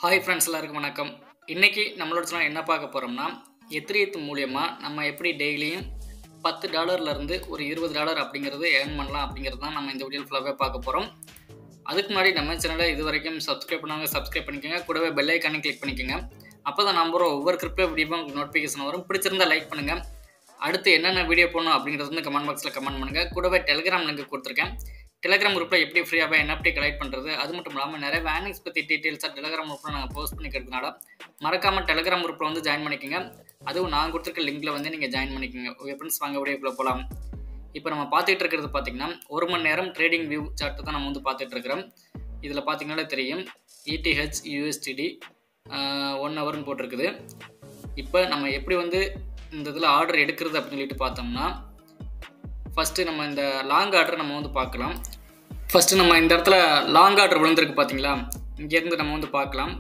Hi friends, எல்லாருக்கும் வணக்கம். இன்றைக்கி நம்மளோட சேனல் என்ன பார்க்க போகிறோம்னா, எத்திரியத்து மூலியமாக நம்ம எப்படி டெய்லியும் $10 ஒரு $20 அப்படிங்கிறது ஏர்ன் பண்ணலாம் அப்படிங்கிறது தான் நம்ம இந்த வீடியோவில் ஃபுல்லாகவே பார்க்க போகிறோம். அதுக்கு முன்னாடி நம்ம சேனலை இது வரைக்கும் சப்ஸ்கிரைப் பண்ணாங்க சப்ஸ்கிரைப் பண்ணிக்கோங்க, கூடவே பெல் ஐக்கானே கிளிக் பண்ணிக்கோங்க. அப்போ தான் நம்புகிறோம் ஒவ்வொரு கிரிப்டோ வீடியோவும் உங்களுக்கு நோட்டிஃபிகேஷன் வரும். பிடிச்சிருந்தால் லைக் பண்ணுங்கள். அடுத்து என்னென்ன வீடியோ போடணும் அப்படிங்கிறது வந்து கமெண்ட் பாக்ஸில் கமெண்ட் பண்ணுங்கள். கூடவே டெலிகிராம் லிங்க் கொடுத்துருக்கேன். டெலிகிராம் குரூப்பில் எப்படி ஃப்ரீயாக NFT கலெக்ட் பண்ணுறது, அது மட்டும் இல்லாமல் நிறைய வேர்னிங்ஸ் பற்றி டீட்டெயில்ஸாக டெலிகிராம் குரூப்பில் நாங்கள் போஸ்ட் பண்ணிக்கிறதுனால மறக்காமல் டெலிகிராம் குரூப்பில் வந்து ஜாயின் பண்ணிக்கோங்க. அதுவும் நான் கொடுத்துருக்க லிங்கில் வந்து நீங்கள் ஜாயின் பண்ணிக்கோங்க. ஓகே ஃப்ரெண்ட்ஸ், வாங்க வீடியோக்குள்ளே போகலாம். இப்போ நம்ம பார்த்துட்டு இருக்கிறது பார்த்திங்கன்னா 1 மணி நேரம் ட்ரேடிங் வியூ சார்ட்டு தான் நம்ம வந்து பார்த்துட்டு இருக்கிறோம். இதில் பார்த்தீங்கன்னா தெரியும் ETH USDT 1 ஹவர்னு போட்டிருக்குது. இப்போ நம்ம எப்படி வந்து இந்த இதில் ஆர்டர் எடுக்கிறது அப்படின்னு சொல்லிட்டு பார்த்தோம்னா, ஃபஸ்ட்டு நம்ம இந்த லாங் ஆர்டர் நம்ம வந்து பார்க்கலாம். ஃபஸ்ட்டு நம்ம இந்த இடத்துல லாங் ஆர்டர் விழுந்திருக்கு பார்த்தீங்களா, இங்கேருந்து நம்ம வந்து பார்க்கலாம்.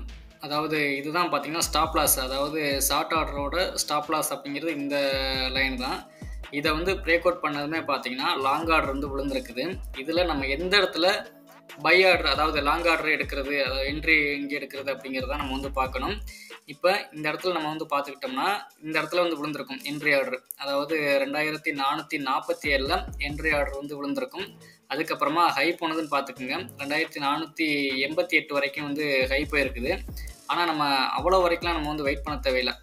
அதாவது இதுதான் பார்த்தீங்கன்னா ஸ்டாப் லாஸ், அதாவது ஷார்ட் ஆர்டரோட ஸ்டாப் லாஸ் அப்படிங்கிறது இந்த லைன் தான். இதை வந்து பிரேக் அவுட் பண்ணதுமே பார்த்தீங்கன்னா லாங் ஆர்டர் வந்து விழுந்திருக்குது. இதில் நம்ம எந்த இடத்துல பை ஆர்டர், அதாவது லாங் ஆர்டர் எடுக்கிறது, அதாவது என்ட்ரி இங்கே எடுக்கிறது அப்படிங்கிறத நம்ம வந்து பார்க்கணும். இப்போ இந்த இடத்துல நம்ம வந்து பார்த்துக்கிட்டோம்னா இந்த இடத்துல வந்து விழுந்திருக்கும் என்ட்ரி ஆர்டர், அதாவது 2447 என்ட்ரி ஆர்டர் வந்து விழுந்திருக்கும். அதுக்கப்புறமா ஹை போனதுன்னு பார்த்துக்குங்க 2488 வரைக்கும் வந்து ஹை போயிருக்குது. ஆனால் நம்ம அவ்வளோ வரைக்கும்லாம் நம்ம வந்து வெயிட் பண்ண தேவையில்லை.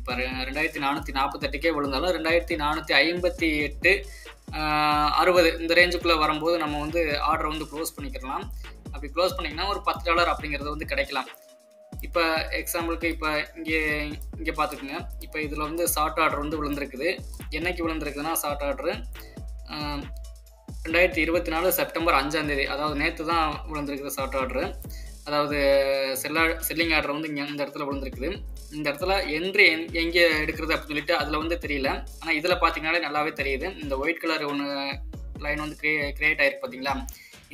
இப்போ 2448 விழுந்தாலும் 2458 60 இந்த ரேஞ்சுக்குள்ளே வரும்போது நம்ம வந்து ஆர்டரை வந்து க்ளோஸ் பண்ணிக்கலாம். அப்படி க்ளோஸ் பண்ணிங்கன்னா ஒரு $10 அப்படிங்கிறது வந்து கிடைக்கலாம். இப்போ எக்ஸாம்பிளுக்கு இப்போ இங்கே பார்த்துக்குங்க. இப்போ இதில் வந்து ஷார்ட் ஆர்டர் வந்து விழுந்திருக்குது. என்னைக்கு விழுந்திருக்குதுன்னா ஷார்ட் ஆர்டரு 2024 செப்டம்பர் 5 அதாவது நேற்று தான் விழுந்திருக்குது ஷார்ட் ஆர்டரு. அதாவது செல்லிங் ஆர்டர் வந்து இங்கே இந்த இடத்துல விழுந்திருக்குது. இந்த இடத்துல என்ட்ரி எங்கே எடுக்கிறது அப்படின்னு சொல்லிட்டு அதில் வந்து தெரியல. ஆனால் இதில் பார்த்தீங்கன்னாலே நல்லாவே தெரியுது. இந்த ஒயிட் கலர் ஒன்று லைன் வந்து கிரியேட் ஆகிருக்கு பார்த்தீங்களா,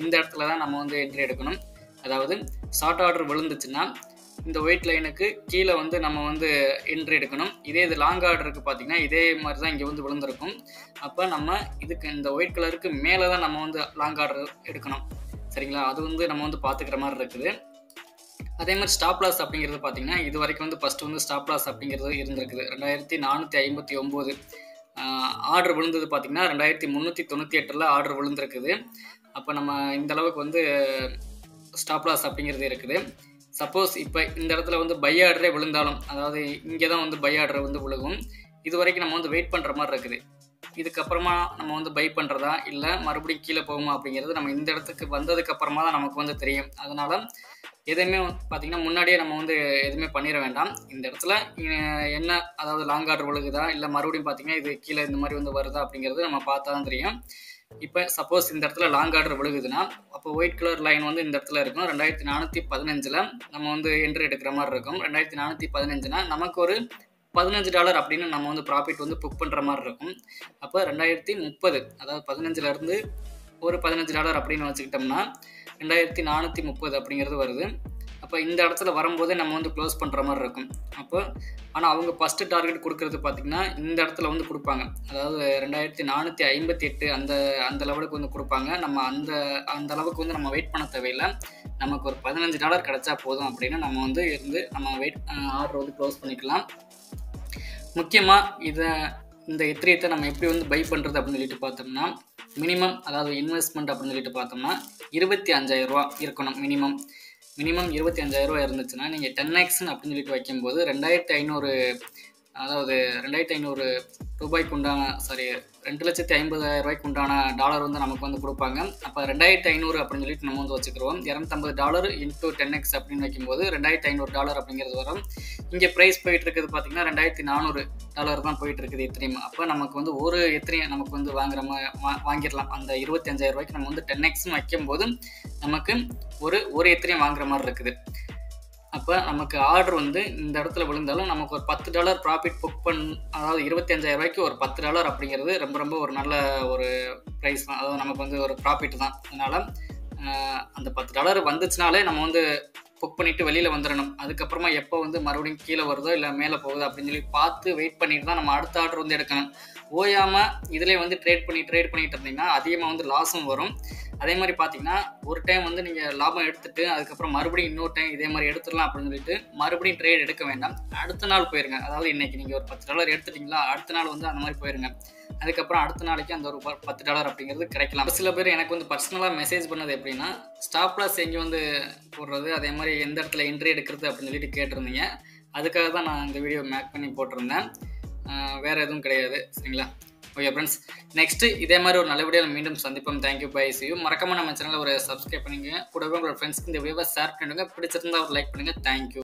இந்த இடத்துல தான் நம்ம வந்து என்ட்ரி எடுக்கணும். அதாவது ஷார்ட் ஆர்டர் விழுந்துச்சுன்னா இந்த ஒயிட் லைனுக்கு கீழே வந்து நம்ம வந்து என்ட்ரி எடுக்கணும். இதே இது லாங் ஆர்டருக்கு பார்த்தீங்கன்னா இதே மாதிரி தான் இங்கே வந்து விழுந்திருக்கும். அப்போ நம்ம இதுக்கு இந்த ஒயிட் கலருக்கு மேலே தான் நம்ம வந்து லாங் ஆர்டர் எடுக்கணும். சரிங்களா, அது வந்து நம்ம வந்து பார்த்துக்கிற மாதிரி இருக்குது. அதே மாதிரி ஸ்டாப் லாஸ் அப்படிங்கிறது பார்த்தீங்கன்னா இது வரைக்கும் வந்து ஃபஸ்ட்டு வந்து ஸ்டாப் லாஸ் அப்படிங்கிறது இருந்திருக்குது. 2459 ஆர்டர் விழுந்தது பார்த்தீங்கன்னா 2398 ஆர்டர் விழுந்திருக்குது. அப்போ நம்ம இந்த அளவுக்கு வந்து ஸ்டாப் லாஸ் அப்படிங்கிறது இருக்குது. சப்போஸ் இப்போ இந்த இடத்துல வந்து பை ஆர்டரே விழுந்தாலும், அதாவது இங்கே தான் வந்து பை ஆர்டர் வந்து விழுகும். இது வரைக்கும் நம்ம வந்து வெயிட் பண்ணுற மாதிரி இருக்குது. இதுக்கப்புறமா நம்ம வந்து பை பண்ணுறதா இல்லை மறுபடியும் கீழே போகுமா அப்படிங்கிறது நம்ம இந்த இடத்துக்கு வந்ததுக்கப்புறமா தான் நமக்கு வந்து தெரியும். அதனால் எதுவுமே பார்த்திங்கன்னா முன்னாடியே நம்ம வந்து எதுவுமே பண்ணிட வேண்டாம். இந்த இடத்துல என்ன, அதாவது லாங் ஆர்டர் விழுகுதா இல்லை மறுபடியும் பார்த்திங்கன்னா இது கீழே இந்த மாதிரி வந்து வருதா அப்படிங்கிறது நம்ம பார்த்தா தான் தெரியும். இப்போ சப்போஸ் இந்த இடத்துல லாங் ஆர்டர் விழுகுதுன்னா அப்போ ஒயிட் கலர் லைன் வந்து இந்த இடத்துல இருக்கும். 2415 நம்ம வந்து என்ட்ரி எடுக்கிற மாதிரி இருக்கும். 2415னா நமக்கு ஒரு $15 அப்படின்னு நம்ம வந்து ப்ராஃபிட் வந்து புக் பண்ணுற மாதிரி இருக்கும். அப்போ 2030, அதாவது 15லேருந்து ஒரு $15 அப்படின்னு வச்சுக்கிட்டோம்னா 2430 அப்படிங்கிறது வருது. அப்போ இந்த இடத்துல வரும்போதே நம்ம வந்து க்ளோஸ் பண்ணுற மாதிரி இருக்கும். அப்போ ஆனால் அவங்க ஃபஸ்ட்டு டார்கெட் கொடுக்குறது பார்த்திங்கன்னா இந்த இடத்துல வந்து கொடுப்பாங்க. அதாவது 2458 அந்த லெவலுக்கு வந்து கொடுப்பாங்க. நம்ம அந்த அளவுக்கு வந்து நம்ம வெயிட் பண்ண தேவையில்லை. நமக்கு ஒரு $15 கிடச்சா போதும் அப்படின்னு நம்ம வந்து நம்ம ஆர்டர் வந்து க்ளோஸ் பண்ணிக்கலாம். முக்கியமாக இந்த எத்திரியத்தை நம்ம எப்படி வந்து பை பண்ணுறது அப்படின்னு சொல்லிட்டு பார்த்தோம்னா, மினிமம், அதாவது இன்வெஸ்ட்மெண்ட் அப்படின்னு சொல்லிட்டு பார்த்தோம்னா $25,000 இருக்கணும். மினிமம் $25,000 இருந்துச்சுன்னா நீங்கள் 10x அப்படின்னு சொல்லிட்டு வைக்கும்போது 2500, அதாவது 2500 ரூபாய்க்கு உண்டான, சாரி 2,50,000 உண்டான டாலர் வந்து நமக்கு வந்து கொடுப்பாங்க. அப்போ 2500 அப்படின்னு சொல்லிட்டு நம்ம வந்து வச்சுக்கிறோம். $250 × 10x அப்படின்னு வைக்கும்போது $2500 அப்படிங்கிறது வரும். இங்கே ப்ரைஸ் போயிட்டு இருக்குது பார்த்தீங்கன்னா $2,400 தான் போயிட்டு இருக்குது எத்திரியம். அப்போ நமக்கு வந்து ஒரு எத்திரியம் நமக்கு வந்து வாங்கிடலாம். அந்த $25,000 நம்ம வந்து 10xன்னு வைக்கும்போது நமக்கு ஒரு எத்திரியம் வாங்குற மாதிரி இருக்குது. அப்போ நமக்கு ஆர்டர் வந்து இந்த இடத்துல விழுந்தாலும் நமக்கு ஒரு $10 ப்ராஃபிட் புக் அதாவது $25,000 ஒரு $10 அப்படிங்கிறது ரொம்ப ரொம்ப ஒரு நல்ல ஒரு ப்ரைஸ் தான். அதாவது நமக்கு வந்து ஒரு ப்ராஃபிட் தான். அதனால் அந்த $10 வந்துச்சுனாலே நம்ம வந்து புக் பண்ணிவிட்டு வெளியில் வந்துடணும். அதுக்கப்புறமா எப்போ வந்து மறுபடியும் கீழே வருதோ இல்லை மேலே போகுதோ அப்படின்னு சொல்லி பார்த்து வெயிட் பண்ணிட்டு தான் நம்ம அடுத்த ஆர்டர் வந்து எடுக்கணும். ஓயாமல் இதிலே வந்து ட்ரேட் பண்ணிட்டு இருந்தீங்கன்னா அதிகமாக வந்து லாஸும் வரும். அதே மாதிரி பார்த்தீங்கன்னா ஒரு டைம் வந்து நீங்கள் லாபம் எடுத்துட்டு அதுக்கப்புறம் மறுபடியும் இன்னொரு டைம் இதே மாதிரி எடுத்துடலாம் அப்படின்னு சொல்லிட்டு மறுபடியும் ட்ரேட் எடுக்க வேண்டாம். அடுத்த நாள் போயிருங்க. அதாவது இன்றைக்கி நீங்கள் ஒரு $10 எடுத்துட்டிங்களா, அடுத்த நாள் வந்து அந்த மாதிரி போயிருங்க. அதுக்கப்புறம் அடுத்த நாளைக்கு அந்த ஒரு $10 அப்படிங்கிறது கிடைக்கலாம். சில பேர் எனக்கு வந்து பர்சனலாக மெசேஜ் பண்ணது எப்படின்னா, ஸ்டாப் லாஸ் எங்கே வந்து போடுறது, அதே மாதிரி எந்த இடத்துல என்ட்ரி எடுக்கிறது அப்படின்னு சொல்லிட்டு கேட்டிருந்தீங்க. அதுக்காக தான் நான் இந்த வீடியோ மேக் பண்ணி போட்டிருந்தேன். வேறு எதுவும் கிடையாது. சரிங்களா? ஓகே ஃப்ரெண்ட்ஸ், நெக்ஸ்ட்டு இதே மாதிரி ஒரு நல்ல வீடியோவில் மீண்டும் சந்திப்போம். Thank you, bye, see you. மறக்காமல் நம்ம சேனலில் ஒரு சப்ஸ்கிரைப் பண்ணிங்க. கூடவே உங்களோட ஃப்ரெண்ட்ஸ்க்கு இந்த வீடியோவை ஷேர் பண்ணிடுங்க. பிடிச்சிருந்தா ஒரு லைக் பண்ணுங்கள். தேங்க்யூ.